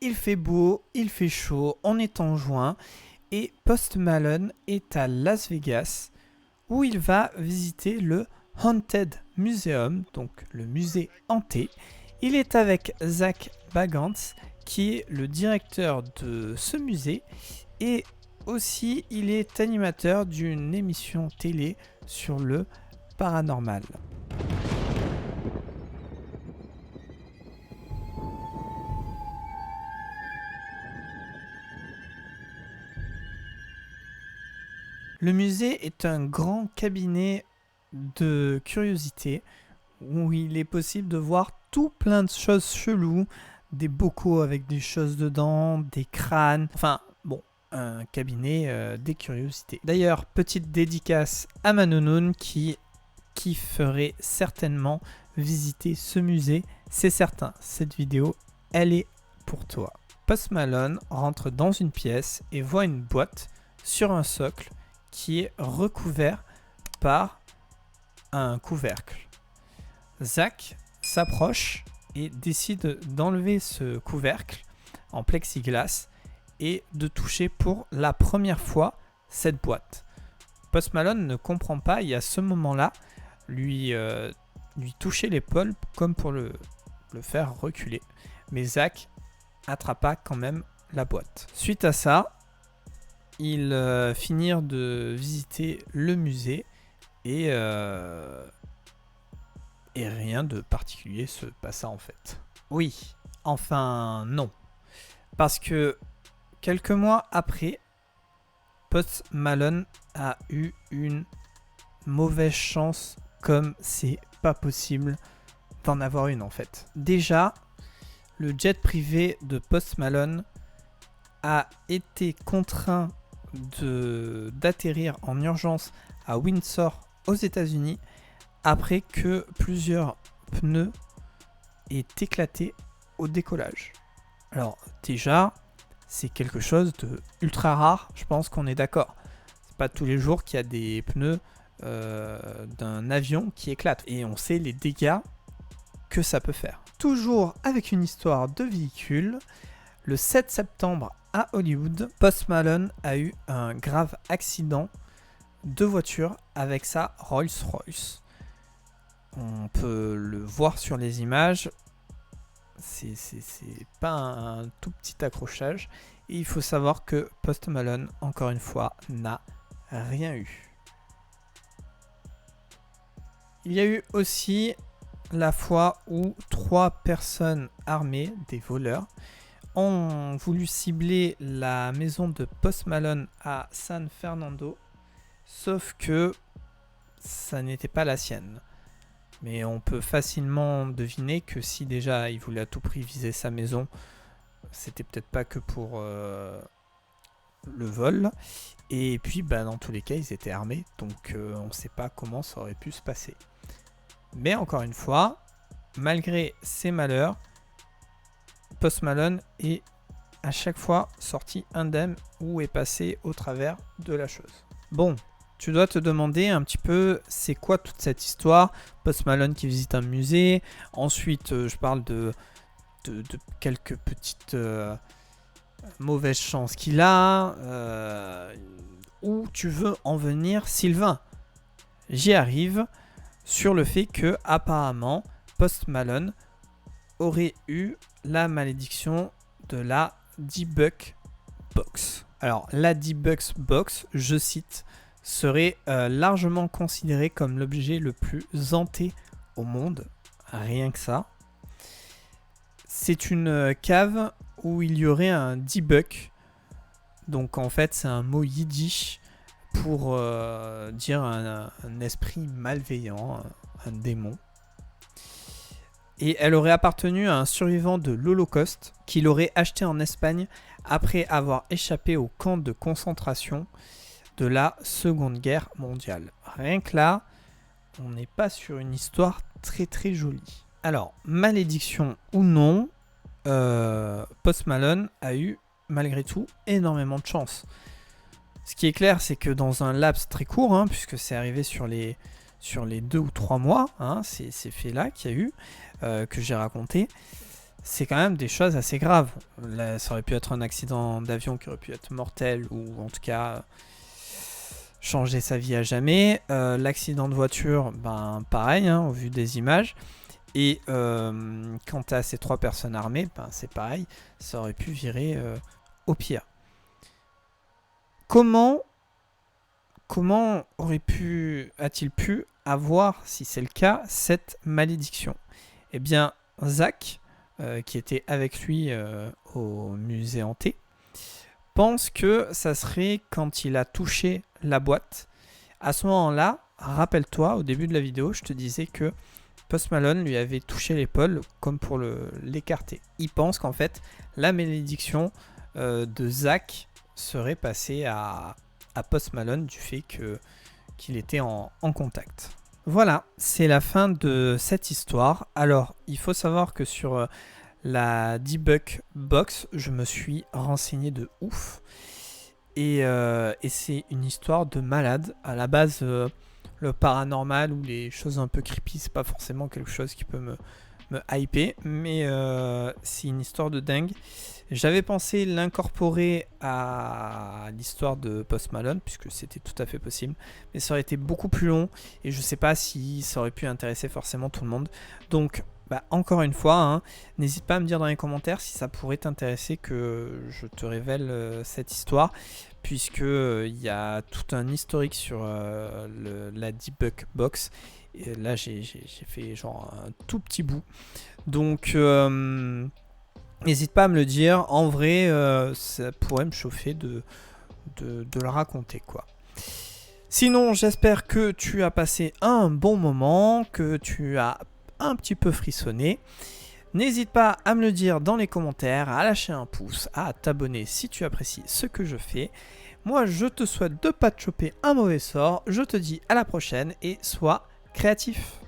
il fait beau, il fait chaud, on est en juin et Post Malone est à Las Vegas où il va visiter le Haunted Museum, donc le musée hanté. Il est avec Zach Bagans qui est le directeur de ce musée et aussi il est animateur d'une émission télé sur le paranormal. Le musée est un grand cabinet de curiosités où il est possible de voir tout plein de choses cheloues, des bocaux avec des choses dedans, des crânes, enfin bon, un cabinet des curiosités. D'ailleurs, petite dédicace à Manonoun qui ferait certainement visiter ce musée, c'est certain, cette vidéo, elle est pour toi. Post Malone rentre dans une pièce et voit une boîte sur un socle qui est recouvert par un couvercle. Zach s'approche et décide d'enlever ce couvercle en plexiglas et de toucher pour la première fois cette boîte. Post Malone ne comprend pas et à ce moment-là lui toucher l'épaule comme pour le faire reculer. Mais Zach attrapa quand même la boîte. Suite à ça, ils finirent de visiter le musée et rien de particulier se passa en fait. Oui, enfin non. Parce que quelques mois après, Post Malone a eu une mauvaise chance comme c'est pas possible d'en avoir une en fait. Déjà, le jet privé de Post Malone a été contraint d'atterrir en urgence à Windsor aux États-Unis après que plusieurs pneus aient éclaté au décollage. Alors déjà, c'est quelque chose de ultra rare, je pense qu'on est d'accord. C'est pas tous les jours qu'il y a des pneus d'un avion qui éclatent et on sait les dégâts que ça peut faire. Toujours avec une histoire de véhicule, le 7 septembre à Hollywood, Post Malone a eu un grave accident de voiture avec sa Rolls-Royce. On peut le voir sur les images, c'est pas un tout petit accrochage. Et il faut savoir que Post Malone, encore une fois, n'a rien eu. Il y a eu aussi la fois où 3 personnes armées, des voleurs, ont voulu cibler la maison de Post Malone à San Fernando, sauf que ça n'était pas la sienne. Mais on peut facilement deviner que si déjà il voulait à tout prix viser sa maison, c'était peut-être pas que pour le vol. Et puis dans tous les cas ils étaient armés, donc on ne sait pas comment ça aurait pu se passer. Mais encore une fois, malgré ces malheurs, Post Malone est à chaque fois sorti indemne ou est passé au travers de la chose. Bon, tu dois te demander un petit peu c'est quoi toute cette histoire. Post Malone qui visite un musée. Ensuite, je parle de quelques petites mauvaises chances qu'il a. Où tu veux en venir, Sylvain? J'y arrive sur le fait que apparemment Post Malone aurait eu la malédiction de la D-Buck Box. Alors la D-Buck Box, je cite, serait largement considérée comme l'objet le plus hanté au monde. Rien que ça. C'est une cave où il y aurait un D-Buck. Donc en fait c'est un mot yiddish pour dire un esprit malveillant, un démon. Et elle aurait appartenu à un survivant de l'Holocauste qui l'aurait acheté en Espagne après avoir échappé au camp de concentration de la Seconde Guerre mondiale. Rien que là, on n'est pas sur une histoire très très jolie. Alors, malédiction ou non, Post Malone a eu malgré tout énormément de chance. Ce qui est clair, c'est que dans un laps très court, puisque c'est arrivé sur les 2 ou 3 mois, ces faits-là qu'il y a eu, que j'ai raconté, c'est quand même des choses assez graves. Là, ça aurait pu être un accident d'avion qui aurait pu être mortel ou en tout cas changer sa vie à jamais. L'accident de voiture, ben pareil, hein, au vu des images. Et quant à ces 3 personnes armées, ben, c'est pareil, ça aurait pu virer au pire. Comment a-t-il pu avoir, si c'est le cas, cette malédiction? Eh bien, Zach, qui était avec lui au musée hanté, pense que ça serait quand il a touché la boîte. À ce moment-là, rappelle-toi, au début de la vidéo, je te disais que Post Malone lui avait touché l'épaule comme pour l'écarter. Il pense qu'en fait, la malédiction de Zach serait passée à Post Malone du fait qu'il était en contact. Voilà, c'est la fin de cette histoire. Alors, il faut savoir que sur la Debug Box, je me suis renseigné de ouf. Et c'est une histoire de malade. À la base, le paranormal ou les choses un peu creepy, c'est pas forcément quelque chose qui peut me hyper. Mais c'est une histoire de dingue. J'avais pensé l'incorporer à l'histoire de Post Malone, puisque c'était tout à fait possible. Mais ça aurait été beaucoup plus long. Et je sais pas si ça aurait pu intéresser forcément tout le monde. Donc, encore une fois, hein, n'hésite pas à me dire dans les commentaires si ça pourrait t'intéresser que je te révèle cette histoire, puisque il y a tout un historique sur la Debug Box. Et là, j'ai fait genre un tout petit bout. Donc, n'hésite pas à me le dire. En vrai, ça pourrait me chauffer de le raconter, quoi. Sinon, j'espère que tu as passé un bon moment, que tu as un petit peu frissonné. N'hésite pas à me le dire dans les commentaires, à lâcher un pouce, à t'abonner si tu apprécies ce que je fais. Moi, je te souhaite de pas te choper un mauvais sort. Je te dis à la prochaine et sois créatif.